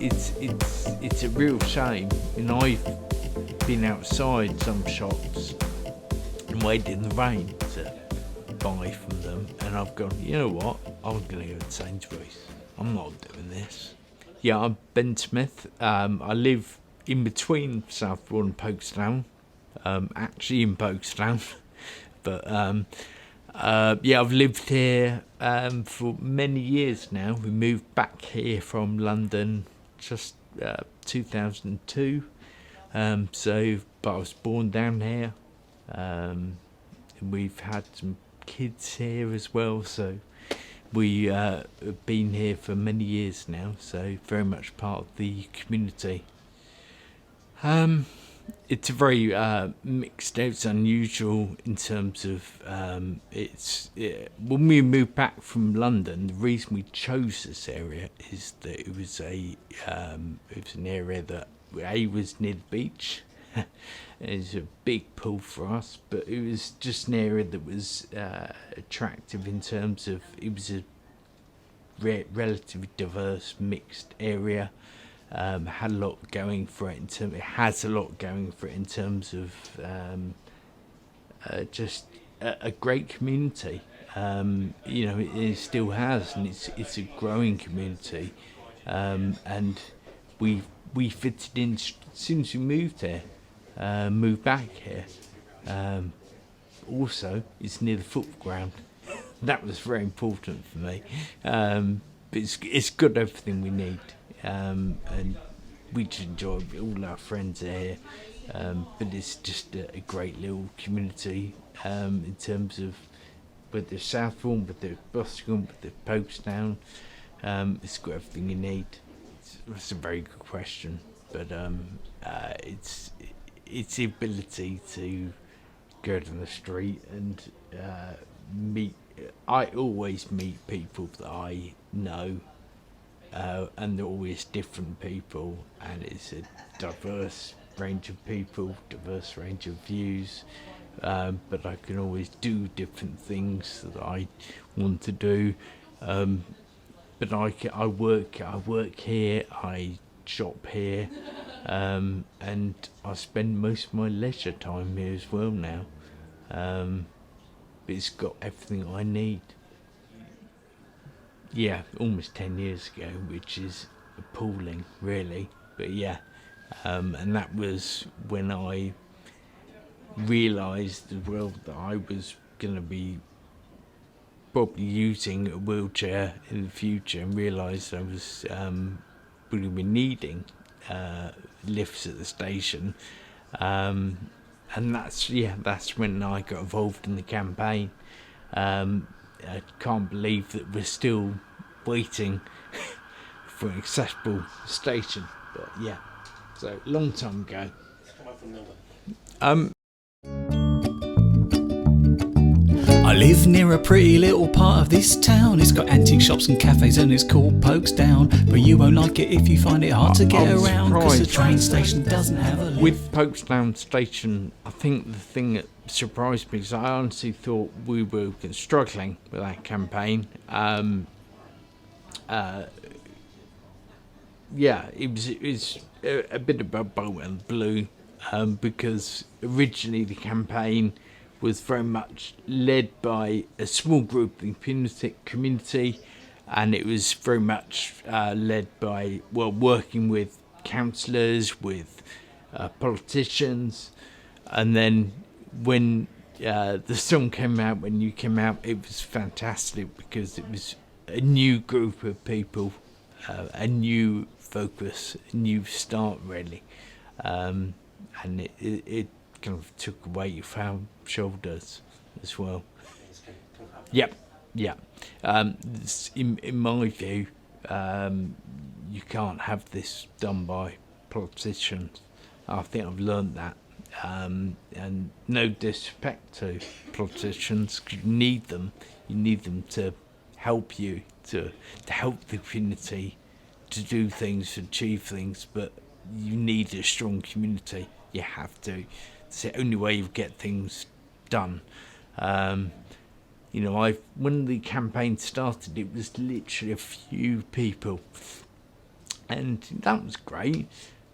it's a real shame. And I've been outside some shops and waited in the rain to buy from them, and I've gone, you know what, I'm going to go to Sainsbury's. I'm not doing this. Yeah, I'm Ben Smith. I live in between Southbourne and Pokesdown, actually in Pokesdown, but I've lived here for many years now. We moved back here from London just 2002, but I was born down here. We've had some kids here as well, so we have been here for many years now, so very much part of the community. It's a very mixed. It's unusual in terms of when we moved back from London, the reason we chose this area is that it was an area that was near the beach. It's a big pull for us, but it was just an area that was attractive in terms of it was a relatively diverse, mixed area. Had a lot going for it it has a lot going for it in terms of just a great community. It still has, and it's a growing community, and we fitted in as soon as we moved here. Moved back here. Also, it's near the football ground. That was very important for me. But it's got everything we need, and we just enjoy it. All our friends are here. But it's just a great little community in terms of whether it's Southbourne, whether it's Boscombe, whether it's Pokesdown. It's got everything you need. It's a very good question, but it's the ability to go down the street and meet. I always meet people that I know, and they're always different people, and it's a diverse range of people, diverse range of views, but I can always do different things that I want to do. But I work here, I shop here, and I spend most of my leisure time here as well now. But it's got everything I need. Yeah, almost 10 years ago, which is appalling, really. But yeah, and that was when I realised as well that I was going to be probably using a wheelchair in the future, and realised I was going to be needing lifts at the station, and that's when I got involved in the campaign. I can't believe that we're still waiting for an accessible station, but yeah, so long time ago. I live near a pretty little part of this town. It's got antique shops and cafes and it's called Pokesdown. But you won't like it if you find it hard to get around, because the train station doesn't have a lift. With Pokesdown Station, I think the thing that surprised me is I honestly thought we were struggling with that campaign. It was a bit of a bolt and blue, because originally the campaign was very much led by a small group in the community, and it was very much led by, working with councillors, with politicians, and then when the song came out, when you came out, it was fantastic because it was a new group of people, a new focus, a new start really, and it kind of took a weight off our shoulders as well. Yeah. In my view, you can't have this done by politicians. I think I've learned that, and no disrespect to politicians, 'cause you need them to help you, to help the community to do things, to achieve things, but you need a strong community. You have to. It's the only way you get things done. When the campaign started, it was literally a few people, and that was great,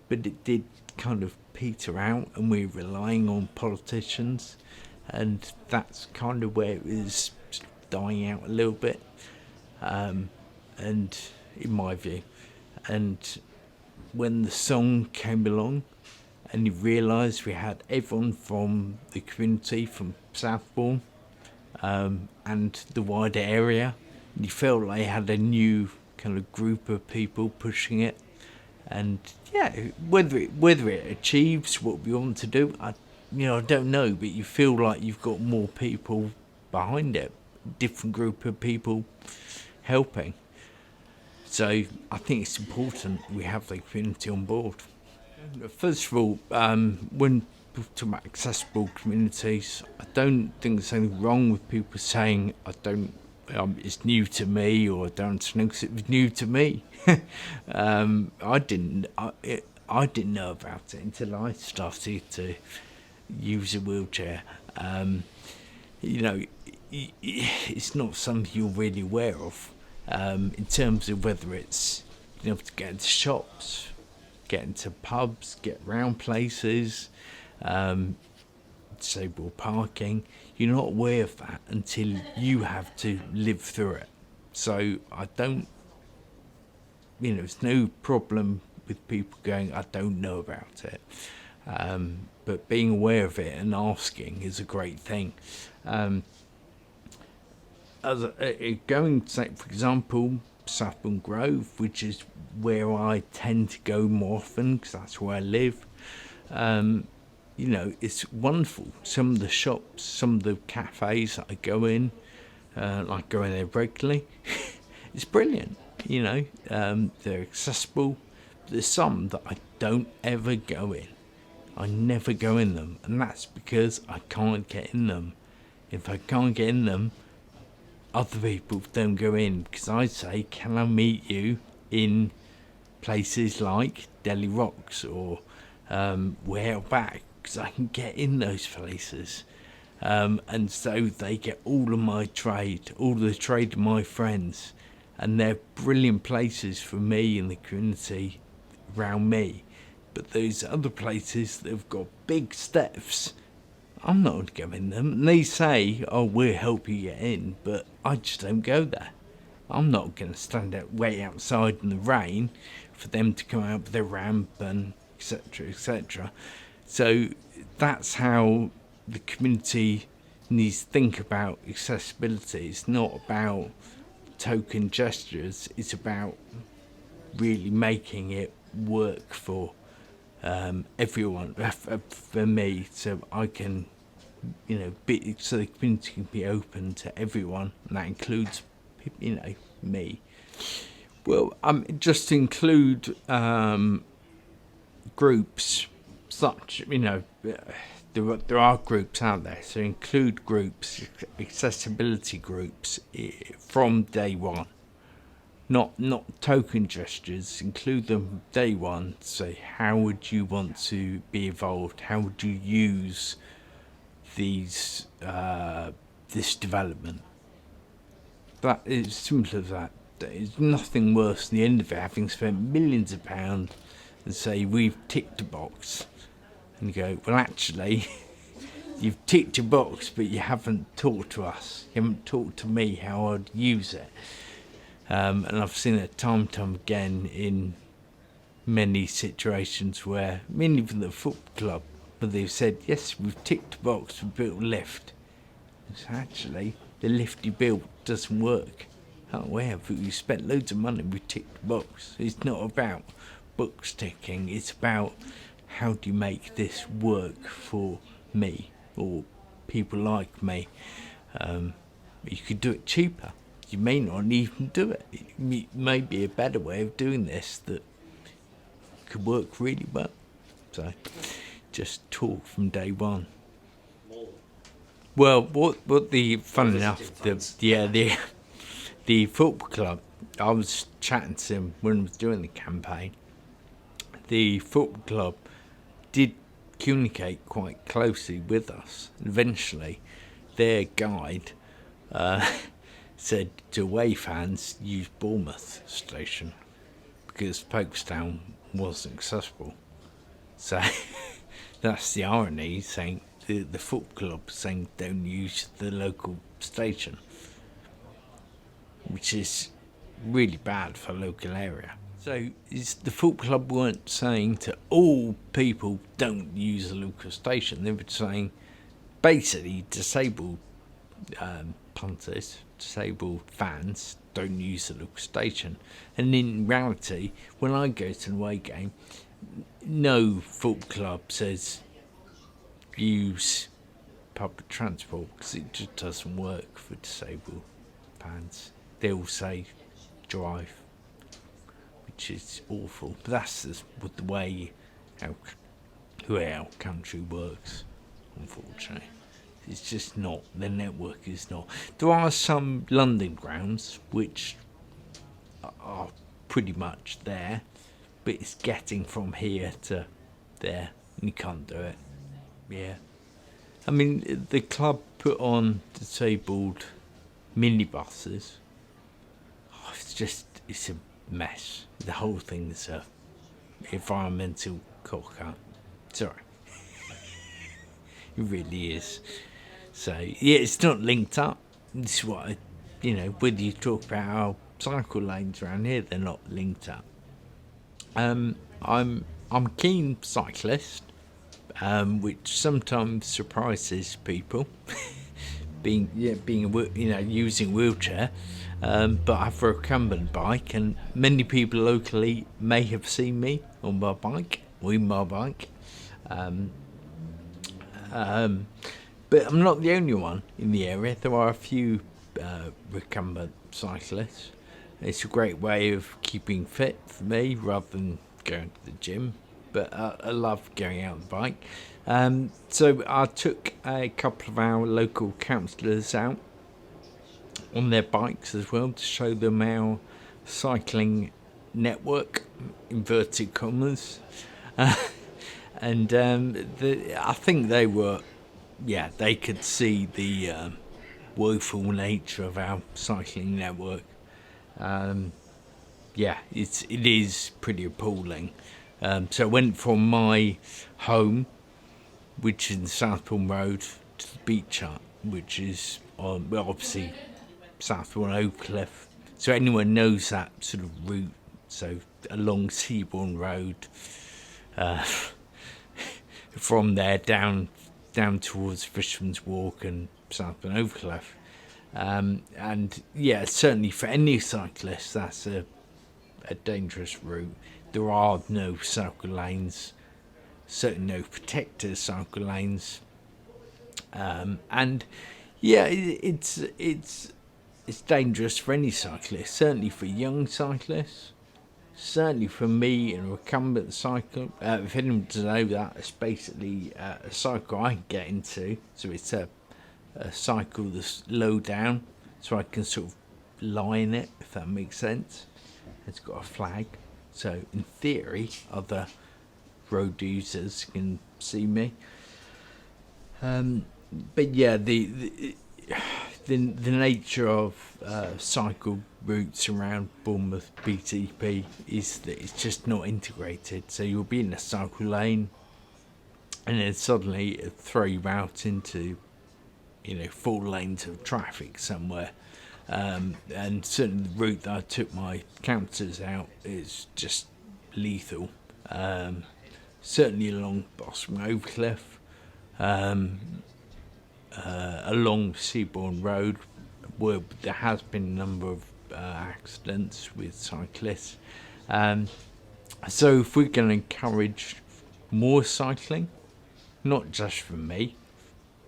but it did kind of peter out, and we're relying on politicians, and that's kind of where it was dying out a little bit, and in my view. And when the song came along, and you realised we had everyone from the community, from Southbourne, and the wider area, you felt like you had a new kind of group of people pushing it. And yeah, whether it achieves what we want to do, I don't know, but you feel like you've got more people behind it, different group of people helping. So I think it's important we have the community on board. First of all, when people talk about accessible communities, I don't think there's anything wrong with people saying it's new to me, or I don't know because it was new to me. I didn't know about it until I started to use a wheelchair. It's not something you're really aware of, in terms of whether it's to get into shops, get into pubs, get around places, disabled parking. You're not aware of that until you have to live through it. So I don't, it's no problem with people going, I don't know about it. But being aware of it and asking is a great thing. Going, say, for example, Southbourne Grove, which is where I tend to go more often because that's where I live. It's wonderful. Some of the shops, some of the cafes that I go in, like going there regularly, it's brilliant. They're accessible. There's some that I don't ever go in. I never go in them, and that's because I can't get in them. If I can't get in them, other people don't go in, because I say, can I meet you in places like Delhi Rocks or Way Out Back, because I can get in those places. And so they get all of my trade, all the trade of my friends, and they're brilliant places for me and the community around me. But those other places that have got big steps, I'm not going to go in them. And they say, oh, we'll help you get in, but I just don't go there. I'm not going to stand out way outside in the rain for them to come out with their ramp and etc., etc. So that's how the community needs to think about accessibility. It's not about token gestures. It's about really making it work for everyone, for me, so I can, so the community can be open to everyone, and that includes, me. Well, just to include groups, such, there are groups out there, so include groups, accessibility groups, from day one. Not token gestures, include them from day one. Say, how would you want to be involved? How would you use this development? That is simple as that. There is nothing worse than the end of it, having spent millions of pounds, and say, we've ticked a box. And you go, well, actually, you've ticked a box, but you haven't talked to us. You haven't talked to me how I'd use it. And I've seen it time and time again in many situations where, even the football club, where they've said, yes, we've ticked a box, we've built a lift. So actually, the lift you built doesn't work. Oh, well, you spent loads of money, we ticked the box. It's not about box ticking, it's about how do you make this work for me or people like me. You could do it cheaper. You may not even do it. It may be a better way of doing this that could work really well. So, just talk from day one. Well, fun enough, the football club, I was chatting to him when I was doing the campaign. The football club did communicate quite closely with us. Eventually, their guide said to away fans, use Bournemouth Station, because Pokesdown wasn't accessible. So that's the irony, saying the football club saying don't use the local station, which is really bad for local area. So the football club weren't saying to all people don't use the local station. They were saying basically disabled punters, disabled fans don't use the local station. And in reality, when I go to an away game, no football club says use public transport because it just doesn't work for disabled fans. They all say drive, which is awful. But that's the way our country works, unfortunately. It's just not, the network is not. There are some London grounds which are pretty much there, but it's getting from here to there, and you can't do it. Yeah. I mean, the club put on disabled minibuses. Oh, it's a mess. The whole thing is a environmental cock-up. Sorry. It really is. So, yeah, it's not linked up. This is what whether you talk about our cycle lanes around here, they're not linked up. I'm a keen cyclist, which sometimes surprises people, using a wheelchair. But I have a recumbent bike, and many people locally may have seen me on my bike or in my bike. But I'm not the only one in the area. There are a few recumbent cyclists. It's a great way of keeping fit for me rather than going to the gym. But I love going out on the bike. So I took a couple of our local councillors out on their bikes as well to show them our cycling network, inverted commas. And I think they were, they could see the woeful nature of our cycling network. It is pretty appalling. So I went from my home, which is Southbourne Road, to the beach hut, which is on, obviously, Southbourne Oak Cliff. So anyone knows that sort of route, so along Seabourne Road, from there down towards Fisherman's Walk and Southbourne Oak Cliff. Certainly for any cyclist, that's a dangerous route. There are no cycle lanes, certainly no protected cycle lanes, it's dangerous for any cyclist. Certainly for young cyclists. Certainly for me and a recumbent cycle. If anyone doesn't know that, it's basically a cycle I can get into. So it's a cycle that's low down, so I can sort of lie in it, if that makes sense. It's got a flag, so in theory other road users can see me. But yeah, the nature of cycle routes around Bournemouth BTP is that it's just not integrated. So you'll be in a cycle lane, and then suddenly it throw you out into 4 lanes of traffic somewhere. And certainly the route that I took my counters out is just lethal. Certainly along Boscombe Overcliff, along Seabourne Road, where there has been a number of accidents with cyclists. So if we're going to encourage more cycling, not just for me,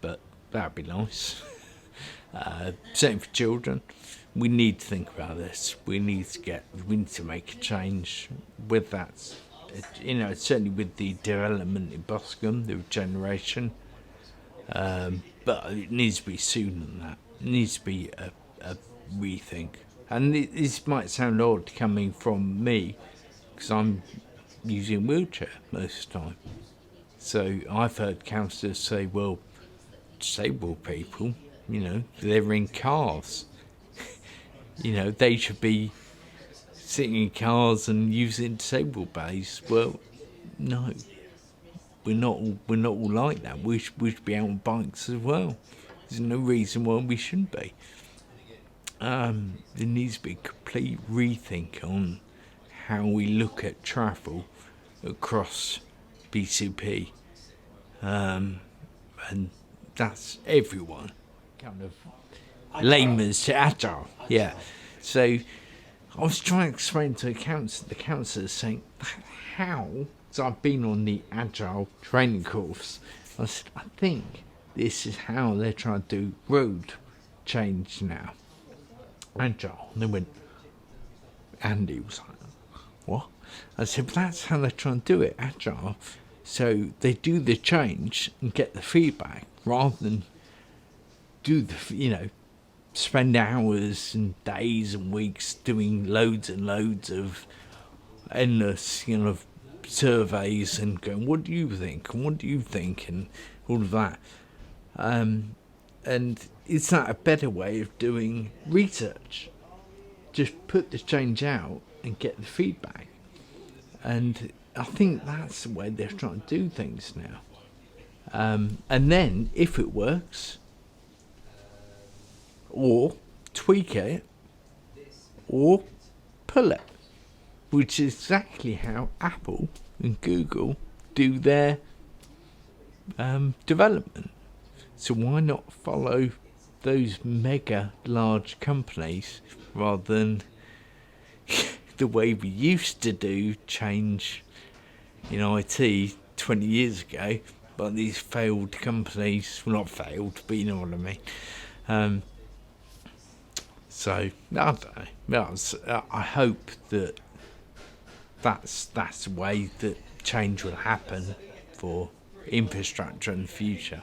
but that'd be nice. Certainly for children, we need to think about this. We need to make a change with that. Certainly with the development in Boscombe, the regeneration. But it needs to be sooner than that. It needs to be a rethink. And this might sound odd coming from me, because I'm using a wheelchair most of the time. So I've heard councillors say, well, disabled people, they're in cars. They should be sitting in cars and using disabled bays. Well, no, we're not all like that. We should be out on bikes as well. There's no reason why we shouldn't be. There needs to be a complete rethink on how we look at travel across BCP, and that's everyone, kind of layman's to agile. Yeah. So I was trying to explain to the councillors, saying how. So I've been on the agile training course. I said, I think this is how they're trying to do road change now. Agile. And they went, Andy was like, what? I said, but that's how they're trying to do it, agile. So they do the change and get the feedback rather than spend hours and days and weeks doing loads and loads of endless, surveys and going, what do you think? And what do you think? And all of that. And is that a better way of doing research? Just put the change out and get the feedback. And I think that's the way they're trying to do things now. And then, if it works, or tweak it, or pull it, which is exactly how Apple and Google do their development. So why not follow those mega large companies rather than the way we used to do change in IT 20 years ago, but these failed companies, well, not failed, but you know what I mean. So I don't know. I hope that that's the way that change will happen for infrastructure in the future.